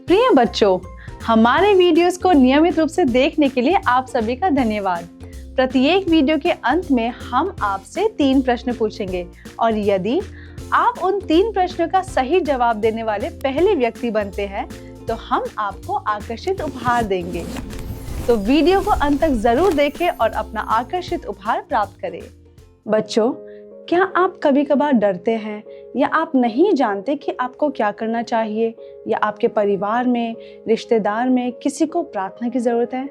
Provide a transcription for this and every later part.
प्रिय बच्चों, हमारे वीडियोस को नियमित रूप से देखने के लिए आप सभी का धन्यवाद। प्रत्येक वीडियो के अंत में हम आपसे 3 प्रश्न पूछेंगे और यदि आप उन 3 प्रश्नों का सही जवाब देने वाले पहले व्यक्ति बनते हैं तो हम आपको आकर्षित उपहार देंगे। तो वीडियो को अंत तक जरूर देखें और अपना आकर्षित उपहार प्राप्त करें। बच्चों, क्या आप कभी कभार डरते हैं या आप नहीं जानते कि आपको क्या करना चाहिए या आपके परिवार में, रिश्तेदार में किसी को प्रार्थना की जरूरत है?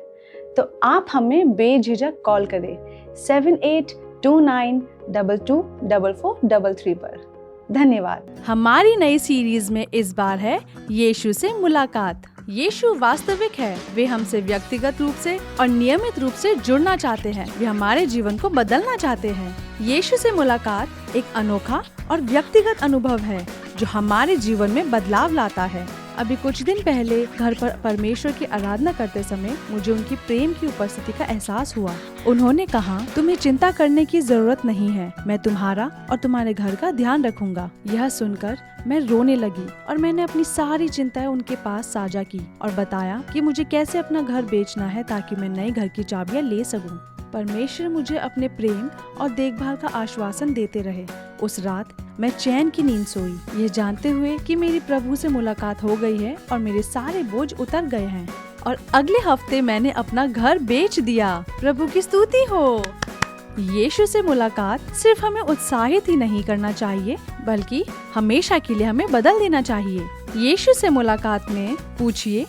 तो आप हमें बेझिझक कॉल करें 7829224433 पर। धन्यवाद। हमारी नई सीरीज में इस बार है यीशु से मुलाकात। यीशु वास्तविक है। वे हमसे व्यक्तिगत रूप से और नियमित रूप से जुड़ना चाहते हैं। वे हमारे जीवन को बदलना चाहते हैं। यीशु से मुलाकात एक अनोखा और व्यक्तिगत अनुभव है जो हमारे जीवन में बदलाव लाता है। अभी कुछ दिन पहले घर पर परमेश्वर की आराधना करते समय मुझे उनकी प्रेम की उपस्थिति का एहसास हुआ। उन्होंने कहा, तुम्हें चिंता करने की जरूरत नहीं है, मैं तुम्हारा और तुम्हारे घर का ध्यान रखूंगा। यह सुनकर मैं रोने लगी और मैंने अपनी सारी चिंताएं उनके पास साझा की और बताया कि मुझे कैसे अपना घर बेचना है ताकि मैं नए घर की चाबियां ले सकूं। परमेश्वर मुझे अपने प्रेम और देखभाल का आश्वासन देते रहे। उस रात मैं चैन की नींद सोई, ये जानते हुए कि मेरी प्रभु से मुलाकात हो गई है और मेरे सारे बोझ उतर गए हैं। और अगले हफ्ते मैंने अपना घर बेच दिया। प्रभु की स्तुति हो। यीशु से मुलाकात सिर्फ हमें उत्साहित ही नहीं करना चाहिए बल्कि हमेशा के लिए हमें बदल देना चाहिए। यीशु से मुलाकात में पूछिए,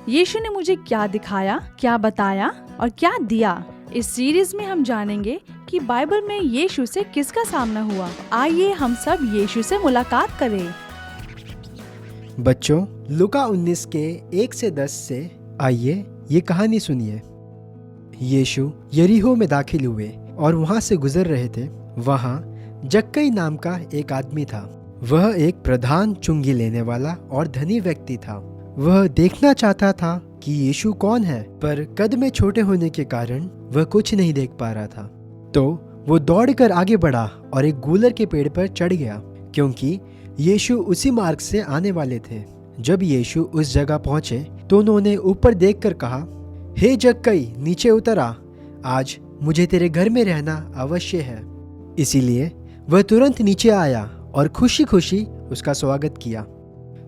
यीशु ने मुझे क्या दिखाया, क्या बताया और क्या दिया। इस सीरीज में हम जानेंगे कि बाइबल में यीशु से किसका सामना हुआ। आइए हम सब यीशु से मुलाकात करें। बच्चों, लूका 19 के 1 से 10 से आइए ये कहानी सुनिए। यीशु यरीहो में दाखिल हुए और वहाँ से गुजर रहे थे। वहाँ जक्कई नाम का एक आदमी था। वह एक प्रधान चुंगी लेने वाला और धनी व्यक्ति था। वह देखना चाहता था कि यीशु कौन है, पर कद में छोटे होने के कारण वह कुछ नहीं देख पा रहा था। तो वो दौड़कर आगे बढ़ा और एक गूलर के पेड़ पर चढ़ गया, क्योंकि यीशु उसी मार्ग से आने वाले थे। जब यीशु उस जगह पहुंचे तो उन्होंने ऊपर देखकर कहा, हे जक्कई, नीचे उतर आ, आज मुझे तेरे घर में रहना अवश्य है। इसीलिए वह तुरंत नीचे आया और खुशी खुशी उसका स्वागत किया।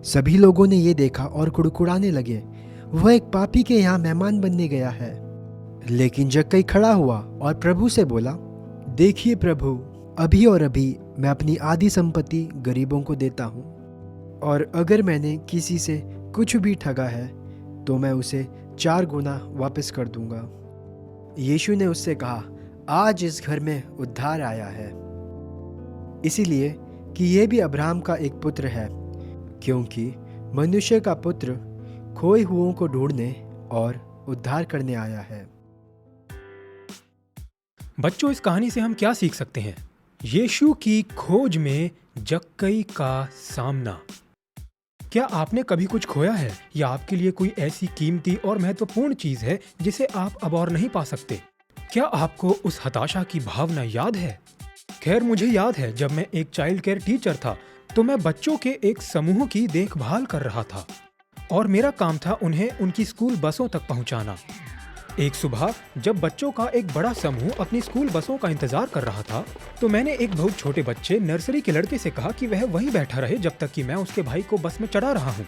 सभी लोगों ने ये देखा और कुड़कुड़ाने लगे, वह एक पापी के यहाँ मेहमान बनने गया है। लेकिन जक्कई खड़ा हुआ और प्रभु से बोला, देखिए प्रभु, अभी और अभी मैं अपनी आधी संपत्ति गरीबों को देता हूँ, और अगर मैंने किसी से कुछ भी ठगा है तो मैं उसे 4 गुना वापस कर दूंगा। यीशु ने उससे कहा, आज इस घर में उद्धार आया है, इसीलिए कि यह भी अब्राहम का एक पुत्र है, क्योंकि मनुष्य का पुत्र खोए हुओं को ढूंढने और उद्धार करने आया है। बच्चों, इस कहानी से हम क्या सीख सकते हैं? यीशु की खोज में जक्कई का सामना। क्या आपने कभी कुछ खोया है या आपके लिए कोई ऐसी कीमती और महत्वपूर्ण चीज है जिसे आप अब और नहीं पा सकते? क्या आपको उस हताशा की भावना याद है? खैर, मुझे याद है जब मैं एक चाइल्ड केयर टीचर था तो मैं बच्चों के एक समूह की देखभाल कर रहा था और मेरा काम था उन्हें उनकी स्कूल बसों तक पहुंचाना। एक सुबह जब बच्चों का एक बड़ा समूह अपनी स्कूल बसों का इंतजार कर रहा था तो मैंने एक बहुत छोटे बच्चे नर्सरी के लड़के से कहा कि वह वहीं बैठा रहे जब तक कि मैं उसके भाई को बस में चढ़ा रहा हूँ।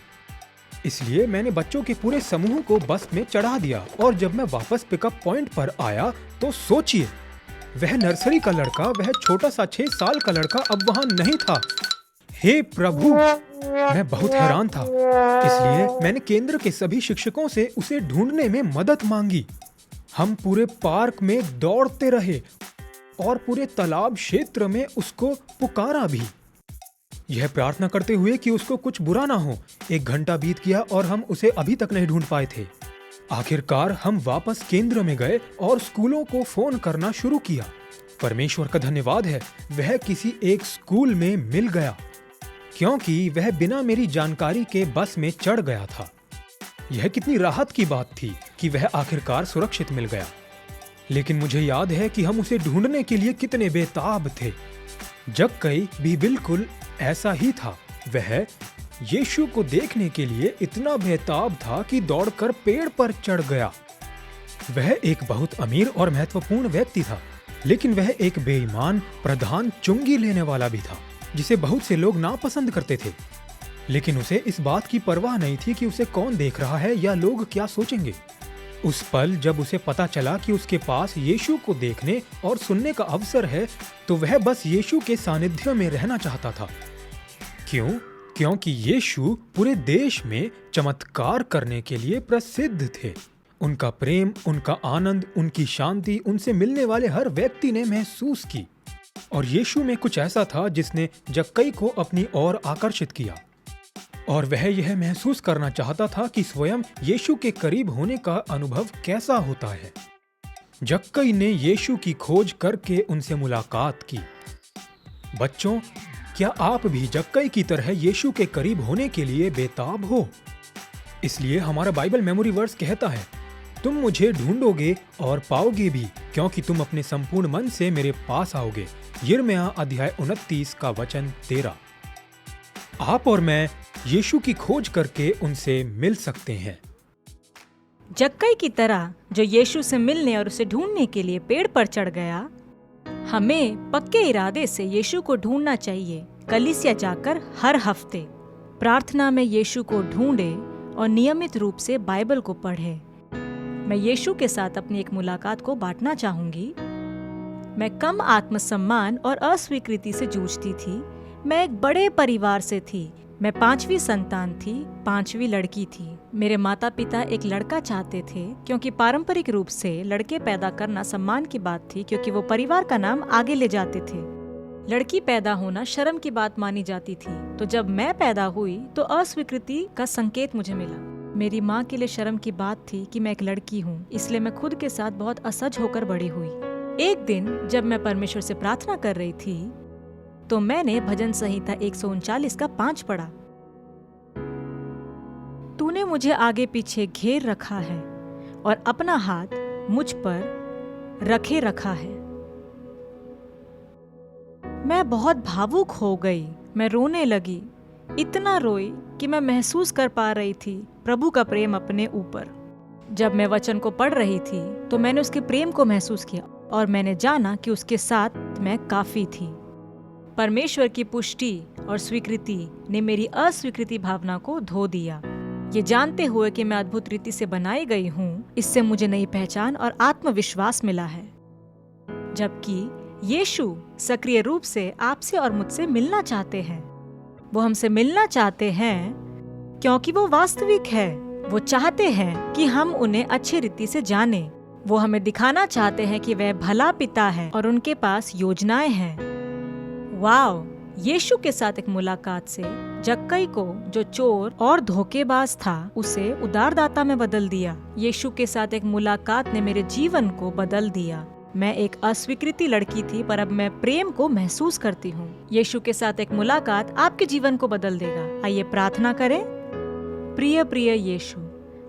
इसलिए मैंने बच्चों के पूरे समूह को बस में चढ़ा दिया और जब मैं वापस पिकअप पॉइंट पर आया तो सोचिए, वह नर्सरी का लड़का, वह छोटा सा 6 साल का लड़का अब वहाँ नहीं था। हे प्रभु, मैं बहुत हैरान था। इसलिए मैंने केंद्र के सभी शिक्षकों से उसे ढूंढने में मदद मांगी। हम पूरे पार्क में दौड़ते रहे और पूरे तालाब क्षेत्र में उसको पुकारा भी, यह प्रार्थना करते हुए कि उसको कुछ बुरा ना हो। 1 घंटा बीत गया और हम उसे अभी तक नहीं ढूंढ पाए थे। आखिरकार हम वापस केंद्र में गए और स्कूलों को फोन करना शुरू किया। परमेश्वर का धन्यवाद है, वह किसी एक स्कूल में मिल गया, क्योंकि वह बिना मेरी जानकारी के बस में चढ़ गया था। यह कितनी राहत की बात थी कि वह आखिरकार सुरक्षित मिल गया। लेकिन मुझे याद है कि हम उसे ढूंढने के लिए कितने बेताब थे। जक्कई भी बिल्कुल ऐसा ही था। वह यीशु को देखने के लिए इतना बेताब था कि दौड़कर पेड़ पर चढ़ गया। वह एक बहुत अमीर और महत्वपूर्ण व्यक्ति था, लेकिन वह एक बेईमान प्रधान चुंगी लेने वाला भी था, जिसे बहुत से लोग नापसंद करते थे। लेकिन उसे इस बात की परवाह नहीं थी कि उसे कौन देख रहा है या लोग क्या सोचेंगे। उस पल जब उसे पता चला कि उसके पास यीशु को देखने और सुनने का अवसर है, तो वह बस यीशु के सानिध्य में रहना चाहता था। क्यों? क्योंकि यीशु पूरे देश में चमत्कार करने के लिए प्रसिद्ध थे। उनका प्रेम, उनका आनंद, उनकी शांति उनसे मिलने वाले हर व्यक्ति ने महसूस की। और यीशु में कुछ ऐसा था जिसने जक्कई को अपनी ओर आकर्षित किया, और वह यह महसूस करना चाहता था कि स्वयं यीशु के करीब होने का अनुभव कैसा होता है। जक्कई ने यीशु की खोज करके उनसे मुलाकात की। बच्चों, क्या आप भी जक्कई की तरह यीशु के करीब होने के लिए बेताब हो? इसलिए हमारा बाइबल मेमोरी वर्स कहता है, तुम मुझे ढूंढोगे और पाओगे भी, क्योंकि तुम अपने संपूर्ण मन से मेरे पास आओगे। यिर्मयाह अध्याय 29 का वचन 13। आप और मैं यीशु की खोज करके उनसे मिल सकते हैं। जक्कई की तरह जो यीशु से मिलने और उसे ढूंढने के लिए पेड़ पर चढ़ गया, हमें पक्के इरादे से यीशु को ढूंढना चाहिए। कलीसिया जाकर हर हफ्ते प्रार्थना में यीशु को ढूंढे और नियमित रूप से बाइबल को पढ़े। मैं यीशु के साथ अपनी एक मुलाकात को बांटना चाहूंगी। मैं कम आत्मसम्मान और अस्वीकृति से जूझती थी। मैं एक बड़े परिवार से थी। मैं 5वीं संतान थी, 5वीं लड़की थी। मेरे माता पिता एक लड़का चाहते थे, क्योंकि पारंपरिक रूप से लड़के पैदा करना सम्मान की बात थी, क्योंकि वो परिवार का नाम आगे ले जाते थे। लड़की पैदा होना शर्म की बात मानी जाती थी। तो जब मैं पैदा हुई तो अस्वीकृति का संकेत मुझे मिला। मेरी माँ के लिए शर्म की बात थी कि मैं एक लड़की हूँ, इसलिए मैं खुद के साथ बहुत असहज होकर बड़ी हुई। एक दिन जब मैं परमेश्वर से प्रार्थना कर रही थी, तो मैंने भजन संहिता 139 का 5 पढ़ा। तूने मुझे आगे पीछे घेर रखा है और अपना हाथ मुझ पर रखे रखा है। मैं बहुत भावुक हो गई। मैं रोने लगी। इतना रोई कि मैं महसूस कर पा रही थी प्रभु का प्रेम अपने ऊपर। जब मैं वचन को पढ़ रही थी तो मैंने उसके प्रेम को महसूस किया और मैंने जाना कि उसके साथ मैं काफी थी। परमेश्वर की पुष्टि और स्वीकृति ने मेरी अस्वीकृति भावना को धो दिया। ये जानते हुए कि मैं अद्भुत रीति से बनाई गई हूँ, इससे मुझे नई पहचान और आत्मविश्वास मिला है। जबकि यीशु सक्रिय रूप से आपसे और मुझसे मिलना चाहते हैं। वो हमसे मिलना चाहते हैं क्योंकि वो वास्तविक है। वो चाहते हैं कि हम उन्हें अच्छी रीति से जानें। वो हमें दिखाना चाहते हैं कि वह भला पिता है और उनके पास योजनाएं हैं। वाव! यीशु के साथ एक मुलाकात से जक्कई को, जो चोर और धोखेबाज था, उसे उदारदाता में बदल दिया। यीशु के साथ एक मुलाकात ने मेरे जीवन को बदल दिया। मैं एक अस्वीकृति लड़की थी, पर अब मैं प्रेम को महसूस करती हूँ। यीशु के साथ एक मुलाकात आपके जीवन को बदल देगा। आइए प्रार्थना करें। प्रिय प्रिय यीशु,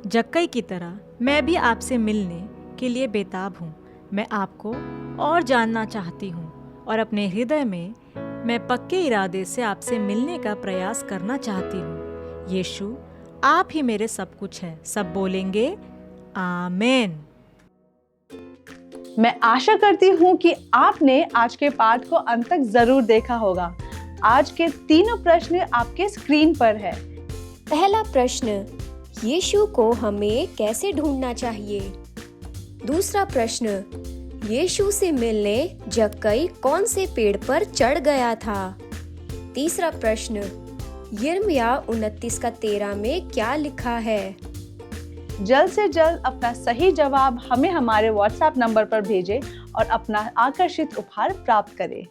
जक्कई की तरह मैं भी आपसे मिलने के लिए बेताब हूँ। मैं आपको और जानना चाहती हूँ और अपने हृदय में मैं पक्के इरादे से आपसे मिलने का प्रयास करना चाहती हूँ। यीशु, आप ही मेरे सब कुछ हैं। सब बोलेंगे आमीन। मैं आशा करती हूँ कि आपने आज के पाठ को अंत तक जरूर देखा होगा। आज के तीनों प्रश्न आपके स्क्रीन पर है। पहला प्रश्न, यीशु को हमें कैसे ढूंढना चाहिए? दूसरा प्रश्न, यीशु से मिलने जक्कई कौन से पेड़ पर चढ़ गया था? तीसरा प्रश्न, यिर्मयाह 29 का 13 में क्या लिखा है? जल्द से जल्द अपना सही जवाब हमें हमारे व्हाट्सएप नंबर पर भेजें और अपना आकर्षित उपहार प्राप्त करें।